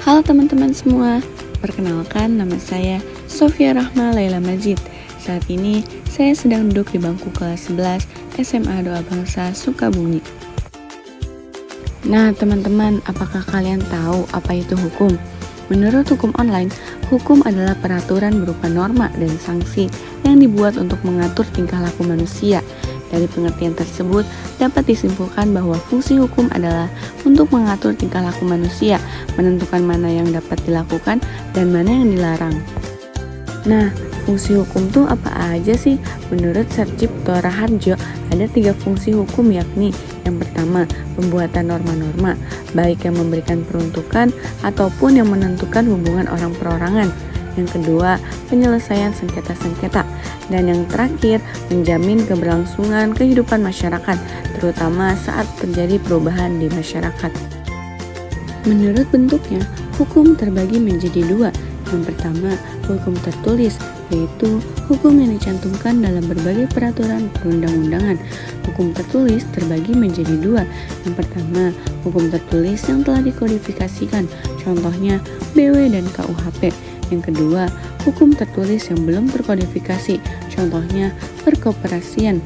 Halo teman-teman semua, perkenalkan nama saya Sofia Rahma Laila Majid. Saat ini saya sedang duduk di bangku kelas 11 SMA Doa Bangsa Sukabumi. Nah teman-teman, apakah kalian tahu apa itu hukum? Menurut hukum online, hukum adalah peraturan berupa norma dan sanksi yang dibuat untuk mengatur tingkah laku manusia. Dari pengertian tersebut, dapat disimpulkan bahwa fungsi hukum adalah untuk mengatur tingkah laku manusia, menentukan mana yang dapat dilakukan dan mana yang dilarang. Nah, fungsi hukum tuh apa aja sih? Menurut Sarjito Raharjo, ada 3 fungsi hukum, yakni yang pertama, pembuatan norma-norma, baik yang memberikan peruntukan ataupun yang menentukan hubungan orang perorangan. Yang kedua, penyelesaian sengketa-sengketa. Dan yang terakhir, menjamin keberlangsungan kehidupan masyarakat, terutama saat terjadi perubahan di masyarakat. Menurut bentuknya, hukum terbagi menjadi 2. Yang pertama, hukum tertulis, yaitu hukum yang dicantumkan dalam berbagai peraturan perundang-undangan. Hukum tertulis terbagi menjadi 2. Yang pertama, hukum tertulis yang telah dikodifikasikan, contohnya BW dan KUHP. Yang kedua, hukum tertulis yang belum terkodifikasi, contohnya perkoperasian.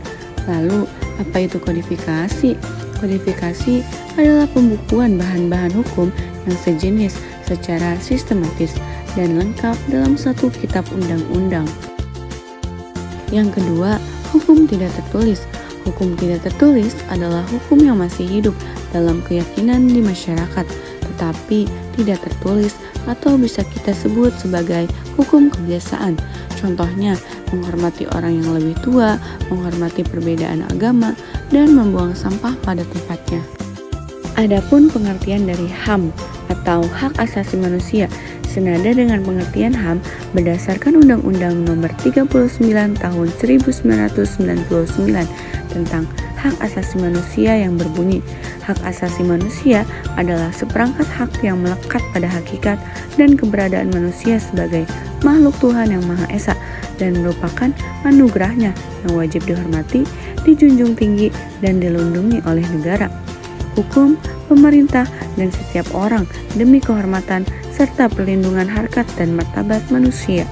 Lalu, apa itu kodifikasi? Kodifikasi adalah pembukuan bahan-bahan hukum yang sejenis secara sistematis dan lengkap dalam satu kitab undang-undang. Yang kedua, hukum tidak tertulis. Hukum tidak tertulis adalah hukum yang masih hidup dalam keyakinan di masyarakat, tetapi tidak tertulis atau bisa kita sebut sebagai hukum kebiasaan. Contohnya, menghormati orang yang lebih tua, menghormati perbedaan agama, dan membuang sampah pada tempatnya. Adapun pengertian dari HAM atau Hak Asasi Manusia, senada dengan pengertian HAM berdasarkan Undang-Undang Nomor 39 Tahun 1999 tentang Hak Asasi Manusia yang berbunyi, hak asasi manusia adalah seperangkat hak yang melekat pada hakikat dan keberadaan manusia sebagai makhluk Tuhan yang Maha Esa dan merupakan anugerahnya yang wajib dihormati, dijunjung tinggi, dan dilindungi oleh negara, hukum, pemerintah, dan setiap orang demi kehormatan serta perlindungan harkat dan martabat manusia.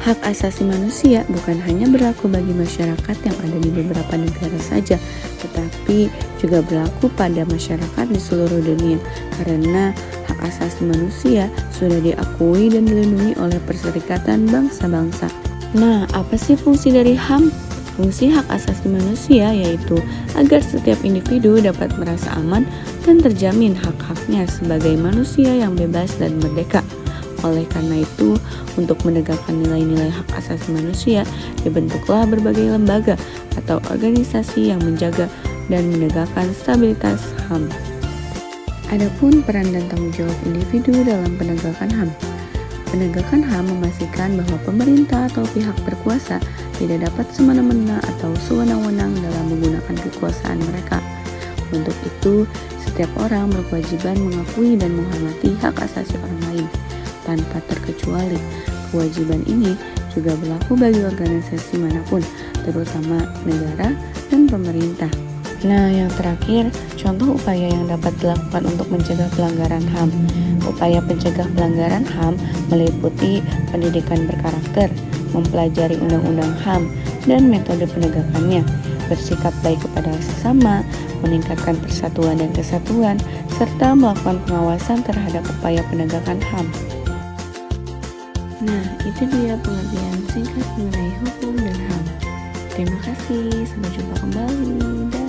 Hak asasi manusia bukan hanya berlaku bagi masyarakat yang ada di beberapa negara saja, tetapi juga berlaku pada masyarakat di seluruh dunia, karena hak asasi manusia sudah diakui dan dilindungi oleh Perserikatan Bangsa-Bangsa. Nah, apa sih fungsi dari HAM? Fungsi hak asasi manusia yaitu agar setiap individu dapat merasa aman dan terjamin hak-haknya sebagai manusia yang bebas dan merdeka. Oleh karena itu, untuk menegakkan nilai-nilai hak asasi manusia, dibentuklah berbagai lembaga atau organisasi yang menjaga dan menegakkan stabilitas HAM. Adapun peran dan tanggung jawab individu dalam penegakan HAM. Penegakan HAM memastikan bahwa pemerintah atau pihak berkuasa tidak dapat semena-mena atau sewenang-wenang dalam menggunakan kekuasaan mereka. Untuk itu, setiap orang berkewajiban mengakui dan menghormati hak asasi orang lain tanpa terkecuali. Kewajiban ini juga berlaku bagi organisasi manapun, terutama negara dan pemerintah. Nah, yang terakhir, contoh upaya yang dapat dilakukan untuk mencegah pelanggaran HAM. Upaya pencegah pelanggaran HAM meliputi pendidikan berkarakter, mempelajari undang-undang HAM dan metode penegakannya, bersikap baik kepada sesama, meningkatkan persatuan dan kesatuan, serta melakukan pengawasan terhadap upaya penegakan HAM. Nah, itu dia pengertian singkat mengenai hukum dan HAM. Terima kasih, sampai jumpa kembali. Dah.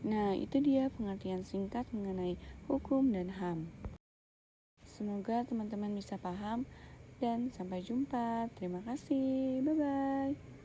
Nah, itu dia pengertian singkat mengenai hukum dan HAM. Semoga teman-teman bisa paham dan sampai jumpa. Terima kasih. Bye-bye.